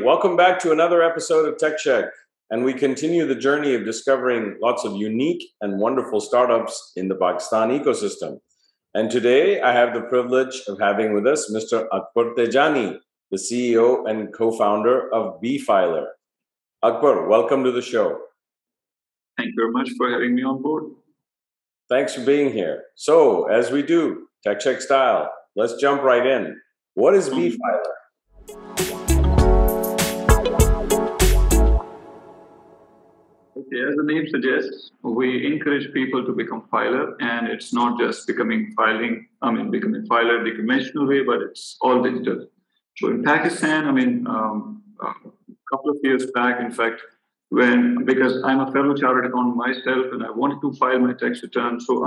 Welcome back to another episode of Tech Sheck, and we continue the journey of discovering lots of unique and wonderful startups in the Pakistan ecosystem. And today I have the privilege of having with us Mr. Akbar Tejani, the CEO and co-founder of Befiler. Akbar, welcome to the show. Thank you very much for having me on board. Thanks for being here. So, as we do, Tech Sheck style, let's jump right in. What is Befiler? Okay, as the name suggests, we encourage people to become filer, and it's not just becoming filer the conventional way, but it's all digital. So in Pakistan, a couple of years back, in fact, because I'm a fellow chartered accountant myself and I wanted to file my tax return. So,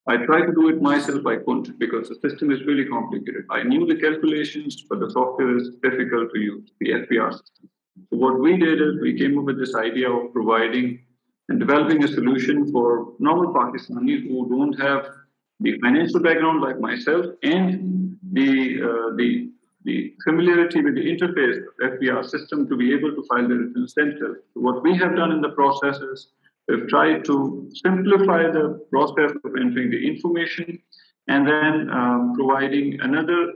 I tried to do it myself, I couldn't because the system is really complicated. I knew the calculations, but the software is difficult to use, the FBR system. So what we did is we came up with this idea of providing and developing a solution for normal Pakistanis who don't have the financial background like myself and the familiarity with the interface of FBR system to be able to file their returns themselves. So what we have done in the process is we've tried to simplify the process of entering the information and then providing another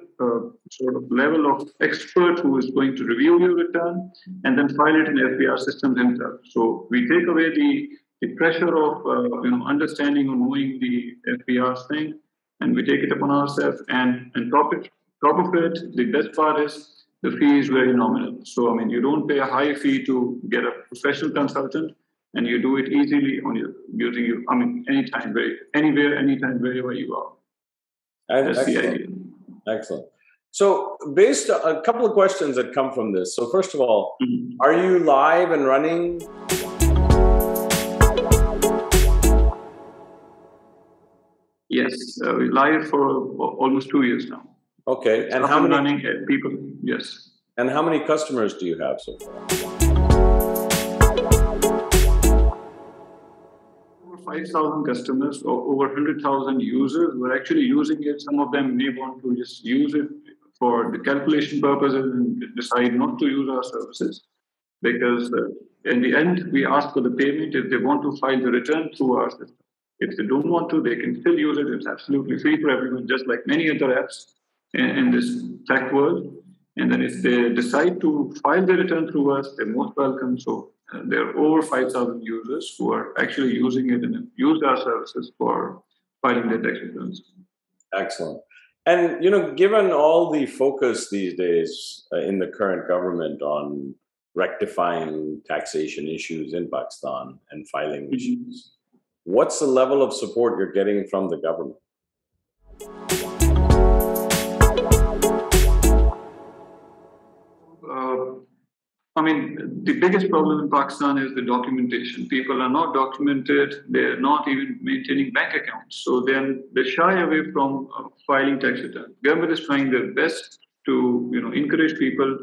sort of level of expert who is going to review your return and then file it in FBR system himself. So we take away the pressure of understanding or knowing the FBR thing, and we take it upon ourselves. And top of it, the best part is the fee is very nominal. So you don't pay a high fee to get a professional consultant, and you do it easily on anytime, anywhere, anytime, wherever you are. That's the idea. Excellent. So, based on a couple of questions that come from this. So, first of all, are you live and running? Yes, we're live for almost 2 years now. Okay, and how many running people? Yes. And how many customers do you have so far? Over 5,000 customers, or over 100,000 users who are actually using it. Some of them may want to just use it for the calculation purposes and decide not to use our services, because in the end, we ask for the payment if they want to file the return through our system. If they don't want to, they can still use it. It's absolutely free for everyone, just like many other apps in this tech world. And then if they decide to file the return through us, they're most welcome. So there are over 5,000 users who are actually using it and use our services for filing their tax returns. Excellent. And, given all the focus these days in the current government on rectifying taxation issues in Pakistan and filing issues, what's the level of support you're getting from the government? The biggest problem in Pakistan is the documentation. People are not documented. They're not even maintaining bank accounts. So then they shy away from filing tax return. Government is trying their best to, encourage people.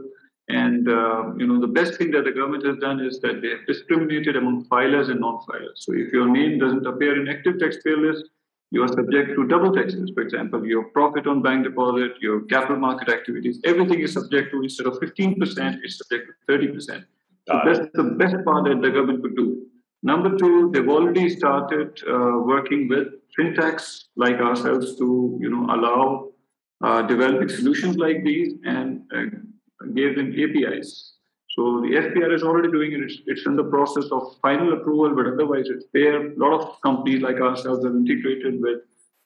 And, the best thing that the government has done is that they have discriminated among filers and non-filers. So if your name doesn't appear in active taxpayer list, you are subject to double taxes. For example, your profit on bank deposit, your capital market activities, everything is subject to, instead of 15%, it's subject to 30%. So that's the best part that the government could do. Number two, they've already started working with fintechs like ourselves to, allow developing solutions like these and gave them APIs. So the FBR is already doing it. It's in the process of final approval, but otherwise it's there. A lot of companies like ourselves have integrated with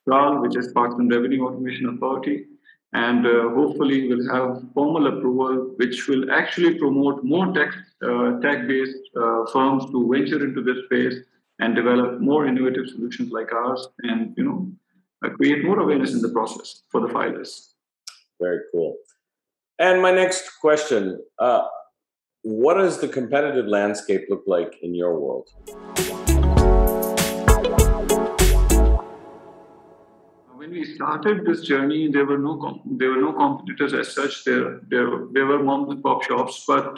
RAL, which is Pakistan Revenue Automation Authority, and hopefully we'll have formal approval, which will actually promote more tech-based firms to venture into this space and develop more innovative solutions like ours, and create more awareness in the process for the filers. Very cool. And my next question. What does the competitive landscape look like in your world? When we started this journey, there were no competitors as such. There were mom and pop shops, but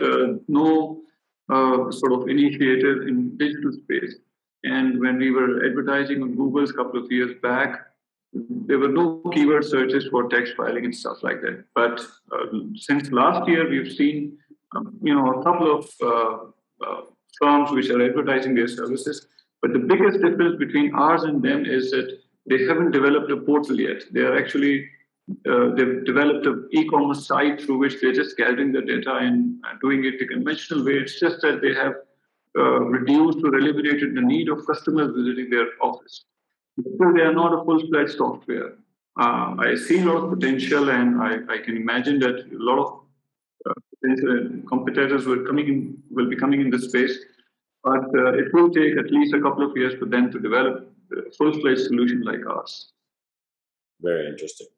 no sort of initiative in digital space. And when we were advertising on Google a couple of years back, there were no keyword searches for text filing and stuff like that. But since last year, we've seen a couple of firms which are advertising their services. But the biggest difference between ours and them is that they haven't developed a portal yet. They are actually they've developed an e-commerce site through which they're just gathering the data and doing it the conventional way. It's just that they have reduced or eliminated the need of customers visiting their office. Still, they are not a full-fledged software. I see a lot of potential, and I can imagine that a lot of potential competitors will be coming in this space. But it will take at least a couple of years for them to develop a full-fledged solution like ours. Very interesting.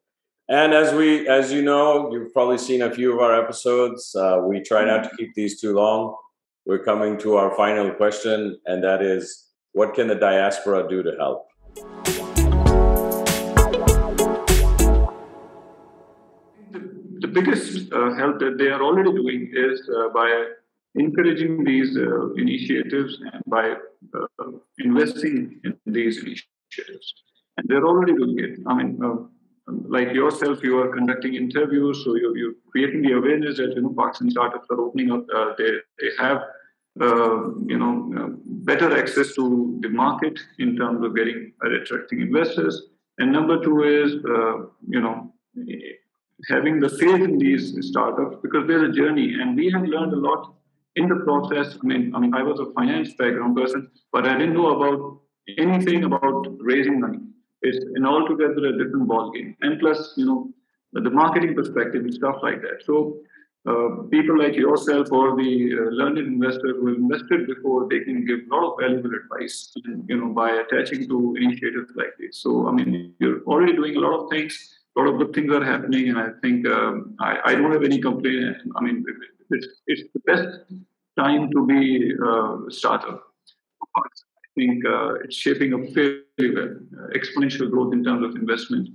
And as you know, you've probably seen a few of our episodes. We try not to keep these too long. We're coming to our final question, and that is, what can the diaspora do to help? The biggest help that they are already doing is by encouraging these initiatives and by investing in these initiatives. And they're already doing it. I mean, like yourself, you are conducting interviews, so you're creating the awareness that Pakistan startups are opening up. They have better access to the market in terms of attracting investors. And number two is having the faith in these startups, because there's a journey, and we have learned a lot in the process. I mean, I was a finance background person, but I didn't know about anything about raising money. It's an altogether a different ballgame, and plus, the marketing perspective and stuff like that. So, people like yourself or the learned investors who have invested before, they can give a lot of valuable advice, by attaching to initiatives like this. So, I mean, you're already doing a lot of things. A lot of good things are happening, and I think I don't have any complaint. I mean, it's the best time to be a startup. I think it's shaping up fairly well. Exponential growth in terms of investment.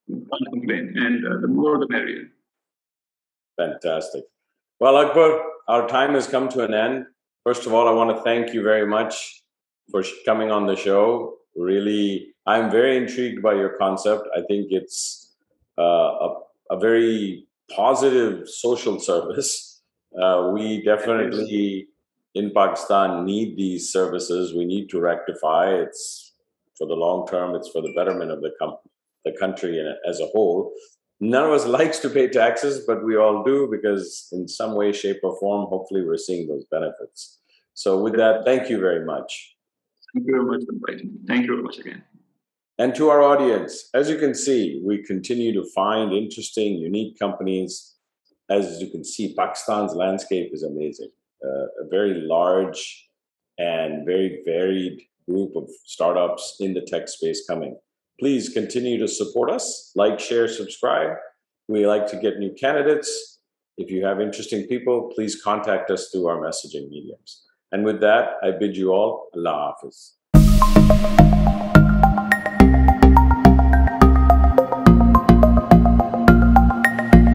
Can't complain, and the more the merrier. Fantastic. Well, Akbar, our time has come to an end. First of all, I want to thank you very much for coming on the show. Really, I'm very intrigued by your concept. I think it's a very positive social service. We definitely in Pakistan need these services. We need to rectify. It's for the long term. It's for the betterment of the country as a whole. None of us likes to pay taxes, but we all do, because in some way, shape, or form, hopefully we're seeing those benefits. So with that, thank you very much. Thank you very much for inviting me. Thank you very much again. And to our audience, as you can see, we continue to find interesting, unique companies. As you can see, Pakistan's landscape is amazing. A very large and very varied group of startups in the tech space coming. Please continue to support us. Like, share, subscribe. We like to get new candidates. If you have interesting people, please contact us through our messaging mediums. And with that, I bid you all Allah Hafiz.